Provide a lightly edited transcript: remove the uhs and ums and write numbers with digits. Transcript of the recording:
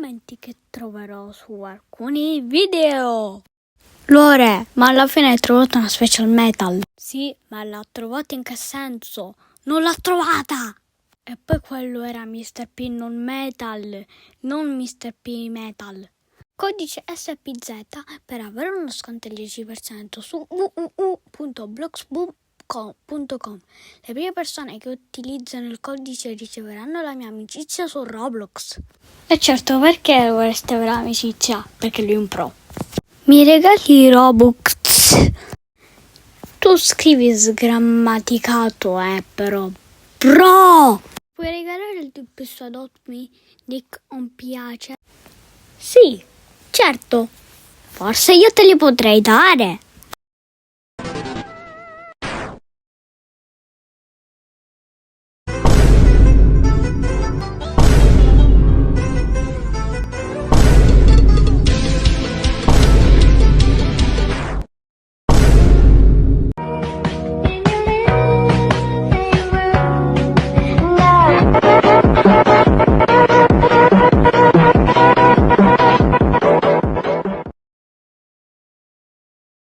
commenti che troverò su alcuni video. Lore, ma alla fine hai trovato una special metal? Sì, ma l'ha trovata in che senso? Non l'ha trovata! E poi quello era Mr. P non metal, non Mr. P metal. Codice SPZ per avere uno sconto del 10% su www.bloxboom.com. Le prime persone che utilizzano il codice riceveranno la mia amicizia su Roblox. E certo, perché vorreste avere l'amicizia? Perché lui è un pro. Mi regali Robux? Tu scrivi sgrammaticato, però. Pro! Puoi regalare il tuo più Adopt Me Nick on piace? Sì, certo. Forse io te li potrei dare.